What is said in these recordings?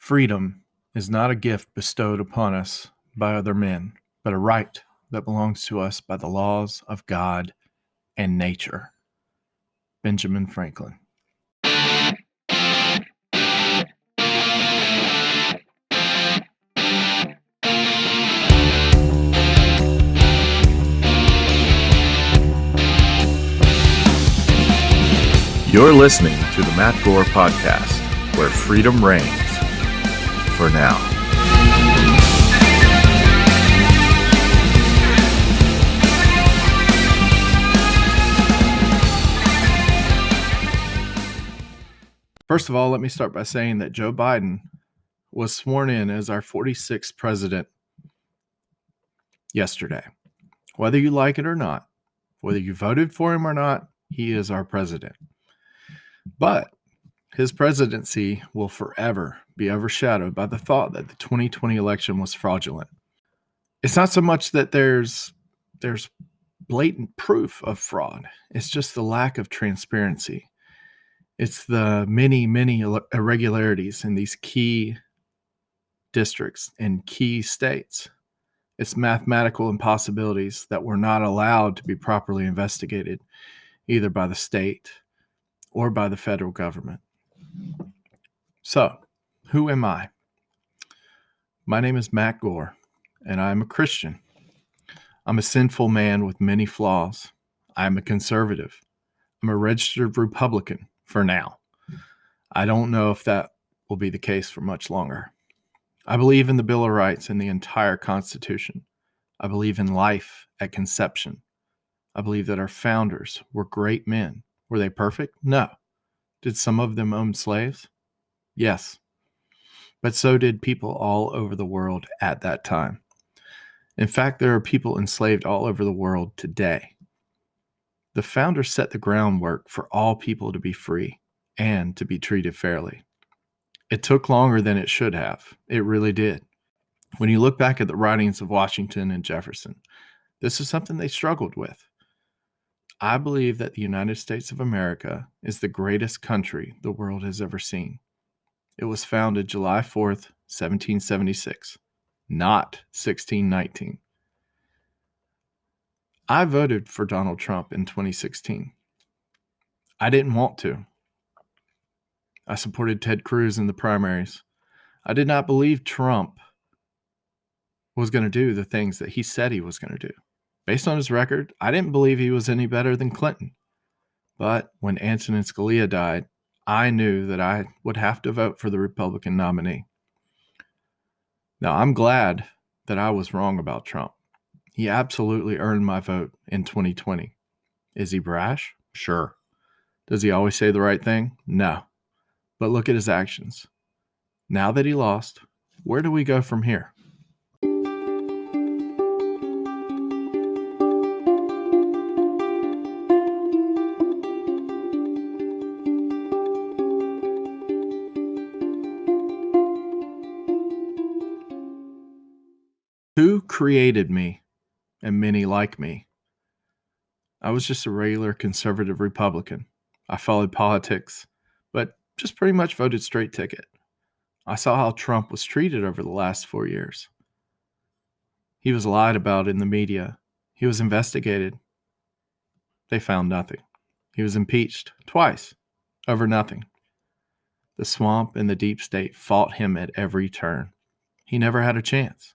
Freedom is not a gift bestowed upon us by other men, but a right that belongs to us by the laws of God and nature. Benjamin Franklin. You're listening to the Matt Gore Podcast, where freedom reigns. For now. First of all, let me start by saying that Joe Biden was sworn in as our 46th president yesterday. Whether you like it or not, whether you voted for him or not, he is our president. But his presidency will forever be overshadowed by the thought that the 2020 election was fraudulent. It's not so much that there's blatant proof of fraud. It's just the lack of transparency. It's the many irregularities in these key districts and key states. It's mathematical impossibilities that were not allowed to be properly investigated, either by the state or by the federal government. So, who am I? My name is Matt Gore, and I'm a Christian. I'm a sinful man with many flaws. I'm a conservative. I'm a registered Republican for now. I don't know if that will be the case for much longer. I believe in the Bill of Rights and the entire Constitution. I believe in life at conception. I believe that our founders were great men. Were they perfect? No. Did some of them own slaves? Yes. But so did people all over the world at that time. In fact, there are people enslaved all over the world today. The founders set the groundwork for all people to be free and to be treated fairly. It took longer than it should have. It really did. When you look back at the writings of Washington and Jefferson, this is something they struggled with. I believe that the United States of America is the greatest country the world has ever seen. It was founded July 4th, 1776, not 1619. I voted for Donald Trump in 2016. I didn't want to. I supported Ted Cruz in the primaries. I did not believe Trump was going to do the things that he said he was going to do. Based on his record, I didn't believe he was any better than Clinton. But when Antonin Scalia died, I knew that I would have to vote for the Republican nominee. Now, I'm glad that I was wrong about Trump. He absolutely earned my vote in 2020. Is he brash? Sure. Does he always say the right thing? No. But look at his actions. Now that he lost, where do we go from here? Who created me and many like me? I was just a regular conservative Republican. I followed politics, but just pretty much voted straight ticket. I saw how Trump was treated over the last 4 years. He was lied about in the media. He was investigated. They found nothing. He was impeached twice over nothing. The swamp and the deep state fought him at every turn. He never had a chance.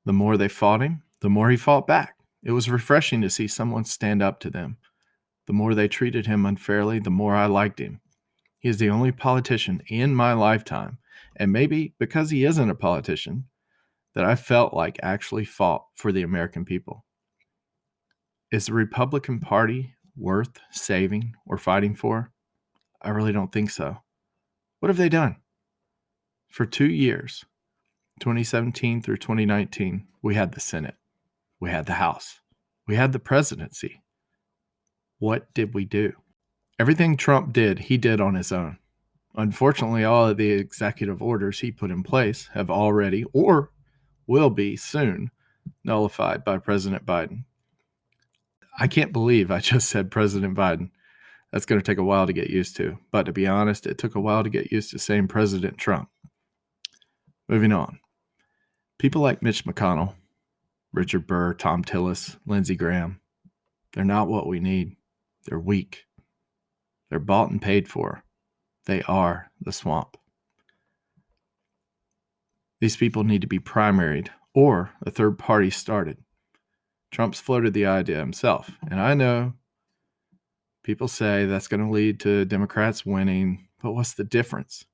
The more they fought him, the more he fought back. It was refreshing to see someone stand up to them. The more they treated him unfairly, the more I liked him. He is the only politician in my lifetime, and maybe because he isn't a politician, that I felt like actually fought for the American people. Is the Republican Party worth saving or fighting for? I really don't think so. What have they done? For 2 years, 2017 through 2019, we had the Senate, we had the House, we had the presidency. What did we do? Everything Trump did, he did on his own. Unfortunately, all of the executive orders he put in place have already or will be soon nullified by President Biden. I can't believe I just said President Biden. That's going to take a while to get used to. But to be honest, it took a while to get used to saying President Trump. Moving on. People like Mitch McConnell, Richard Burr, Tom Tillis, Lindsey Graham, they're not what we need. They're weak. They're bought and paid for. They are the swamp. These people need to be primaried or a third party started. Trump's floated the idea himself. And I know people say that's going to lead to Democrats winning, but what's the difference?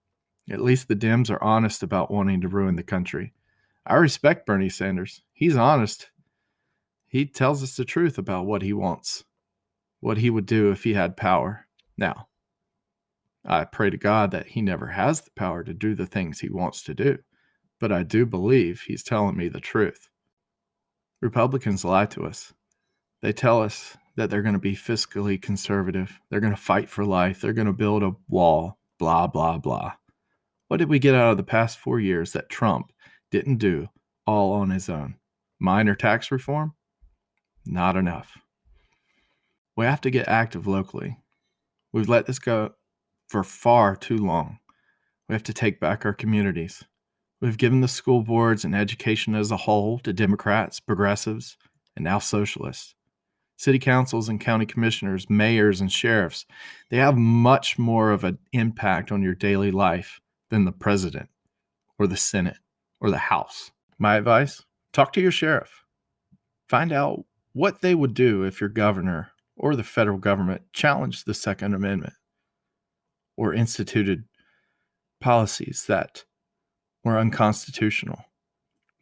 At least the Dems are honest about wanting to ruin the country. I respect Bernie Sanders. He's honest. He tells us the truth about what he wants, what he would do if he had power. Now, I pray to God that he never has the power to do the things he wants to do, but I do believe he's telling me the truth. Republicans lie to us. They tell us that they're going to be fiscally conservative. They're going to fight for life. They're going to build a wall, blah, blah, blah. What did we get out of the past 4 years that Trump didn't do all on his own? Minor tax reform? Not enough. We have to get active locally. We've let this go for far too long. We have to take back our communities. We've given the school boards and education as a whole to Democrats, progressives, and now socialists. City councils and county commissioners, mayors and sheriffs, they have much more of an impact on your daily life than the president or the Senate or the House. My advice, talk to your sheriff. Find out what they would do if your governor or the federal government challenged the Second Amendment or instituted policies that were unconstitutional.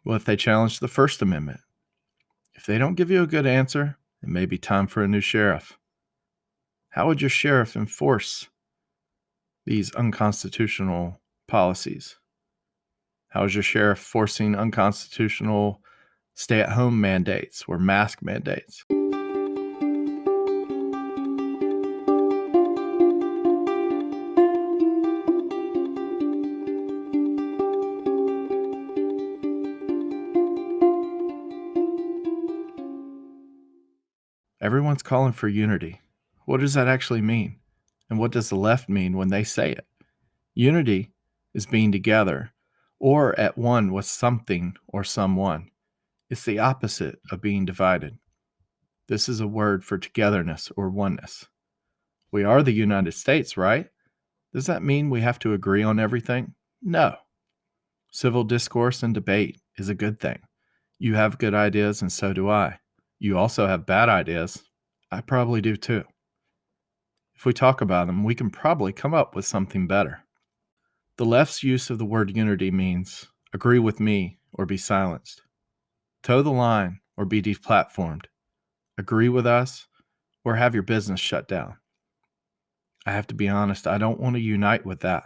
Well, if they challenge the First Amendment, if they don't give you a good answer, it may be time for a new sheriff. How would your sheriff enforce these unconstitutional policies? How is your sheriff forcing unconstitutional stay-at-home mandates or mask mandates? Everyone's calling for unity. What does that actually mean? And what does the left mean when they say it? Unity is being together or at one with something or someone. It's the opposite of being divided. This is a word for togetherness or oneness. We are the United States, right? Does that mean we have to agree on everything? No. Civil discourse and debate is a good thing. You have good ideas and so do I. You also have bad ideas. I probably do too. If we talk about them, we can probably come up with something better. The left's use of the word unity means agree with me or be silenced. Toe the line or be deplatformed. Agree with us or have your business shut down. I have to be honest, I don't want to unite with that.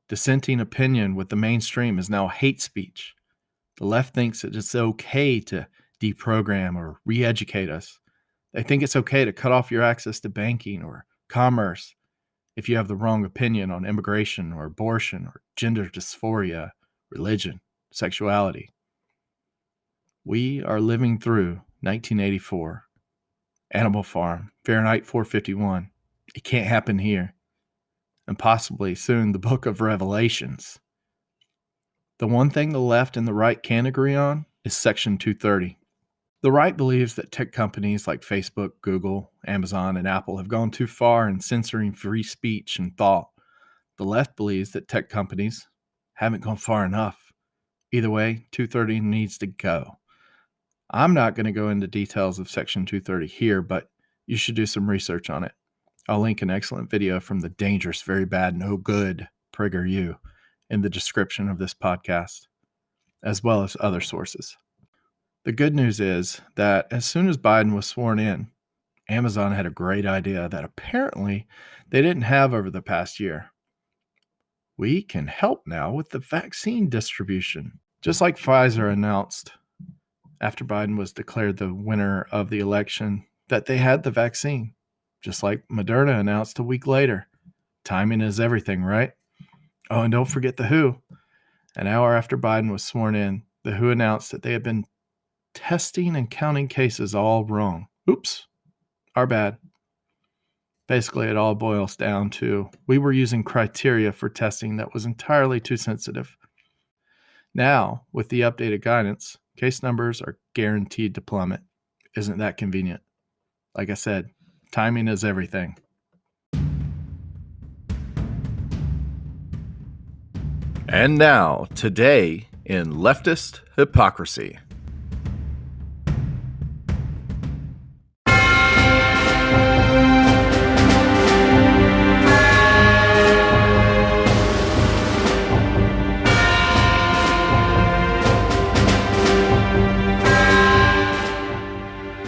Dissenting opinion with the mainstream is now hate speech. The left thinks that it's okay to deprogram or re-educate us. They think it's okay to cut off your access to banking or commerce if you have the wrong opinion on immigration or abortion or gender dysphoria, religion, sexuality. We are living through 1984, Animal Farm, Fahrenheit 451. It can't happen here. And possibly soon the Book of Revelations. The one thing the left and the right can agree on is Section 230. The right believes that tech companies like Facebook, Google, Amazon, and Apple have gone too far in censoring free speech and thought. The left believes that tech companies haven't gone far enough. Either way, 230 needs to go. I'm not going to go into details of Section 230 here, but you should do some research on it. I'll link an excellent video from the Dangerous, Very Bad, No Good PragerU in the description of this podcast, as well as other sources. The good news is that as soon as Biden was sworn in, Amazon had a great idea that apparently they didn't have over the past year. We can help now with the vaccine distribution. Just like Pfizer announced after Biden was declared the winner of the election that they had the vaccine. Just like Moderna announced a week later. Timing is everything, right? Oh, and don't forget the WHO. An hour after Biden was sworn in, the WHO announced that they had been testing and counting cases all wrong. Oops, our bad. Basically, it all boils down to we were using criteria for testing that was entirely too sensitive. Now, with the updated guidance, case numbers are guaranteed to plummet. Isn't that convenient? Like I said, timing is everything. And now, today in leftist hypocrisy.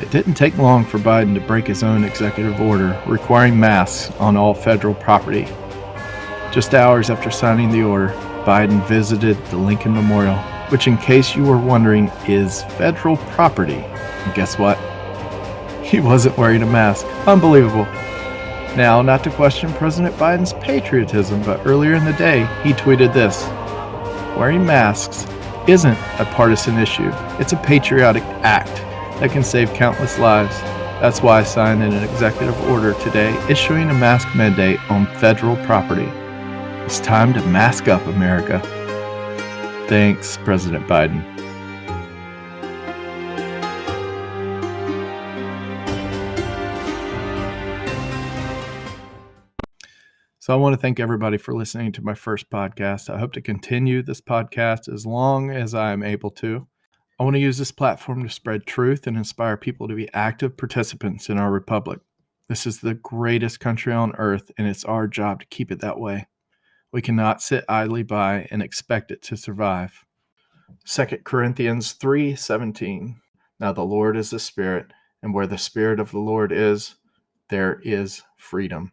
It didn't take long for Biden to break his own executive order requiring masks on all federal property. Just hours after signing the order, Biden visited the Lincoln Memorial, which, in case you were wondering, is federal property. And guess what? He wasn't wearing a mask. Unbelievable. Now, not to question President Biden's patriotism, but earlier in the day, he tweeted this: "Wearing masks isn't a partisan issue. It's a patriotic act that can save countless lives. That's why I signed an executive order today issuing a mask mandate on federal property. It's time to mask up, America." Thanks, President Biden. So I want to thank everybody for listening to my first podcast. I hope to continue this podcast as long as I am able to. I want to use this platform to spread truth and inspire people to be active participants in our republic. This is the greatest country on earth, and it's our job to keep it that way. We cannot sit idly by and expect it to survive. 2 Corinthians 3:17. Now the Lord is the Spirit, and where the Spirit of the Lord is, there is freedom.